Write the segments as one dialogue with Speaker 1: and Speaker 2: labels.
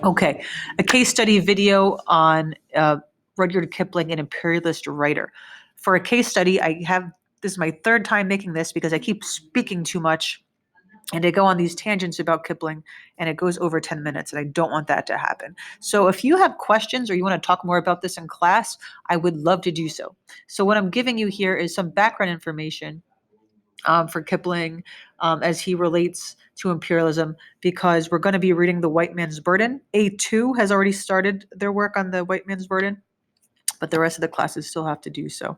Speaker 1: Okay, a case study video on Rudyard Kipling, an imperialist writer. For a case study, this is my third time making this because I keep speaking too much and I go on these tangents about Kipling and it goes over 10 minutes and I don't want that to happen. So if you have questions or you want to talk more about this in class, I would love to do so. So what I'm giving you here is some background information for Kipling as he relates to imperialism, because we're going to be reading The White Man's Burden. A2 has already started their work on The White Man's Burden, but the rest of the classes still have to do so.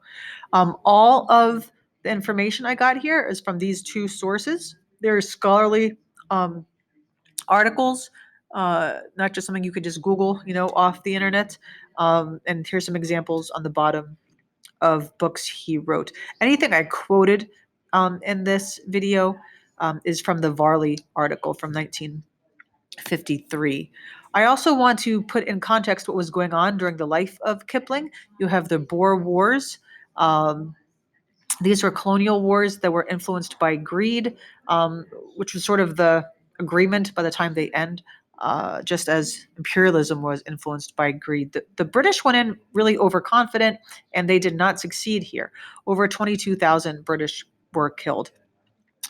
Speaker 1: All of the information I got here is from these two sources. They're scholarly articles, not just something you could just Google, off the internet. And here's some examples on the bottom of books he wrote. Anything I quoted in this video is from the Varley article from 1953. I also want to put in context what was going on during the life of Kipling. You have the Boer Wars. These were colonial wars that were influenced by greed, which was sort of the agreement by the time they end, just as imperialism was influenced by greed. The British went in really overconfident, and they did not succeed here. Over 22,000 British were killed.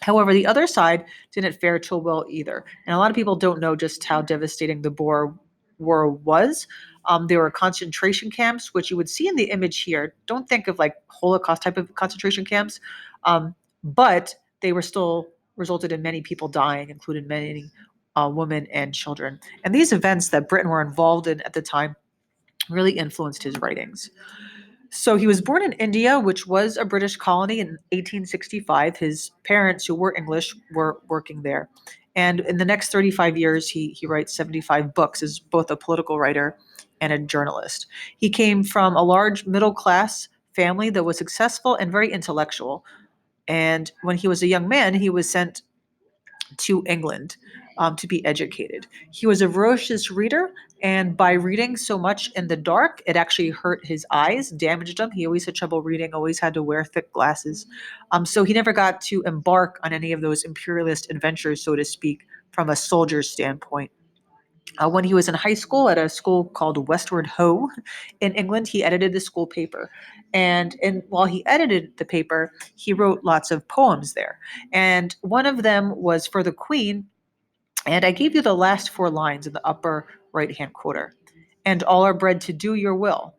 Speaker 1: However, the other side didn't fare too well either. And a lot of people don't know just how devastating the Boer War was. There were concentration camps, which you would see in the image here. Don't think of like Holocaust type of concentration camps, but they were still resulted in many people dying, including many women and children. And these events that Britain were involved in at the time really influenced his writings. So he was born in India, which was a British colony, in 1865. His parents, who were English, were working there. And in the next 35 years, he writes 75 books as both a political writer and a journalist. He came from a large middle class family that was successful and very intellectual. And when he was a young man, he was sent to England to be educated. He was a voracious reader, and by reading so much in the dark, it actually hurt his eyes, damaged them. He always had trouble reading, always had to wear thick glasses. So he never got to embark on any of those imperialist adventures, so to speak, from a soldier's standpoint. When he was in high school at a school called Westward Ho in England, he edited the school paper. And while he edited the paper, he wrote lots of poems there. And one of them was for the Queen. And I gave you the last four lines in the upper right-hand quarter. And all are bred to do your will,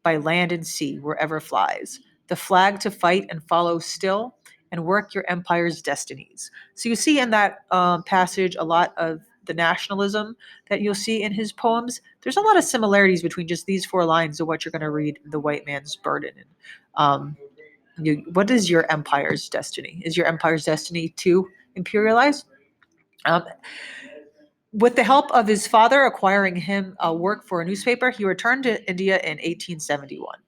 Speaker 1: by land and sea, wherever flies. The flag to fight and follow still, and work your empire's destinies. So you see in that passage a lot of the nationalism that you'll see in his poems. There's a lot of similarities between just these four lines of what you're going to read in The White Man's Burden. Um, what is your empire's destiny? Is your empire's destiny to imperialize? Um, with the help of his father acquiring him work for a newspaper, he returned to India in 1871.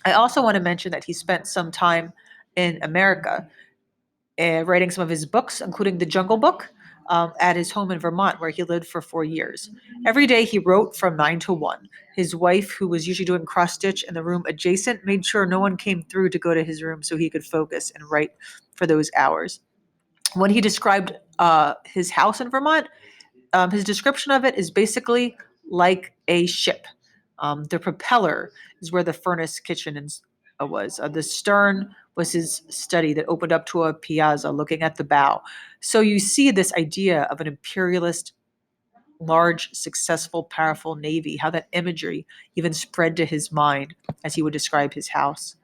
Speaker 1: I also want to mention that he spent some time in America writing some of his books, including The Jungle Book, at his home in Vermont, where he lived for 4 years. Every day he wrote from 9 to 1. His wife, who was usually doing cross stitch in the room adjacent, made sure no one came through to go to his room so he could focus and write for those hours. When he described his house in Vermont, his description of it is basically like a ship. The propeller is where the furnace kitchen was. The stern was his study that opened up to a piazza looking at the bow. So you see this idea of an imperialist, large, successful, powerful navy, how that imagery even spread to his mind as he would describe his house.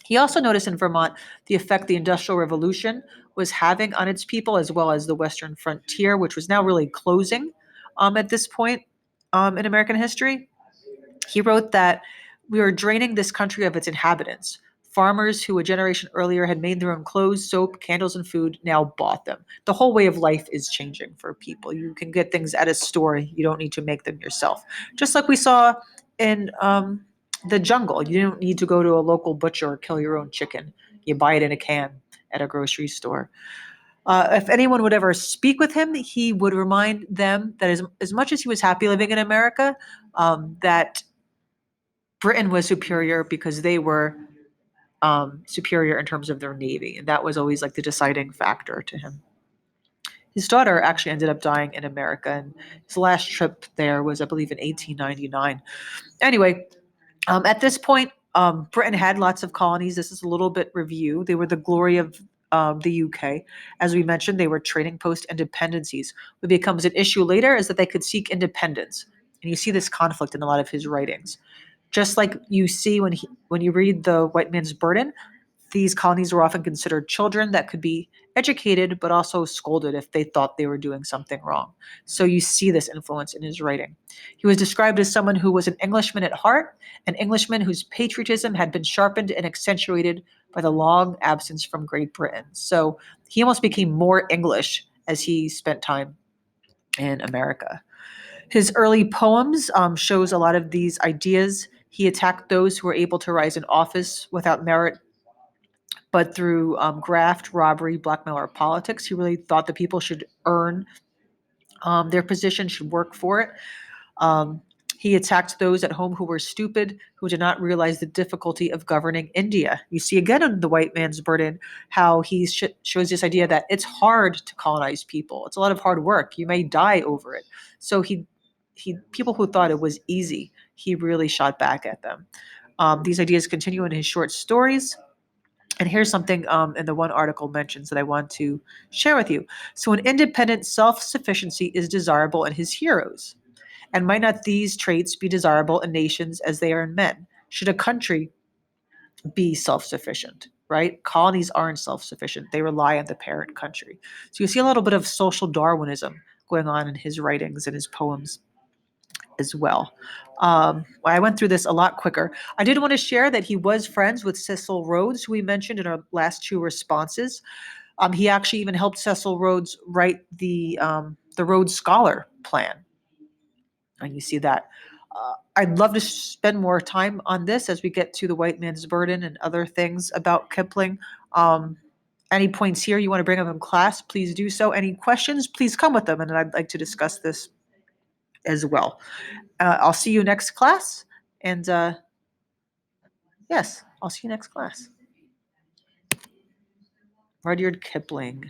Speaker 1: He also noticed in Vermont the effect the Industrial Revolution was having on its people, as well as the Western frontier, which was now really closing at this point in American history. He wrote that we are draining this country of its inhabitants. Farmers who a generation earlier had made their own clothes, soap, candles, and food now bought them. The whole way of life is changing for people. You can get things at a store. You don't need to make them yourself. Just like we saw in the jungle. You don't need to go to a local butcher or kill your own chicken. You buy it in a can at a grocery store. If anyone would ever speak with him, he would remind them that as much as he was happy living in America, that Britain was superior because they were superior in terms of their navy. And that was always like the deciding factor to him. His daughter actually ended up dying in America, and his last trip there was, I believe, in 1899. Anyway, at this point, Britain had lots of colonies. This is a little bit review. They were the glory of the UK. As we mentioned, they were trading post independencies. What becomes an issue later is that they could seek independence. And you see this conflict in a lot of his writings. Just like you see when you read The White Man's Burden, these colonies were often considered children that could be educated but also scolded if they thought they were doing something wrong. So you see this influence in his writing. He was described as someone who was an Englishman at heart, an Englishman whose patriotism had been sharpened and accentuated by the long absence from Great Britain. So he almost became more English as he spent time in America. His early poems shows a lot of these ideas. He attacked those who were able to rise in office without merit, but through graft, robbery, blackmail, or politics. He really thought that people should earn their position, should work for it. Um, he attacked those at home who were stupid, who did not realize the difficulty of governing India. You see again in The White Man's Burden how he shows this idea that it's hard to colonize people. It's a lot of hard work. You may die over it. So he people who thought it was easy, he really shot back at them. These ideas continue in his short stories. And here's something in the one article mentions that I want to share with you. So, an independent self sufficiency is desirable in his heroes. And might not these traits be desirable in nations as they are in men? Should a country be self sufficient, right? Colonies aren't self sufficient, they rely on the parent country. So, you see a little bit of social Darwinism going on in his writings and his poems as well. I went through this a lot quicker. I did want to share that he was friends with Cecil Rhodes, who we mentioned in our last two responses. He actually even helped Cecil Rhodes write the Rhodes Scholar Plan, and you see that. I'd love to spend more time on this as we get to The White Man's Burden and other things about Kipling. Um, any points here you want to bring up in class, please do so. Any questions, please come with them, and I'd like to discuss this as well. I'll see you next class. And yes, I'll see you next class. Rudyard Kipling.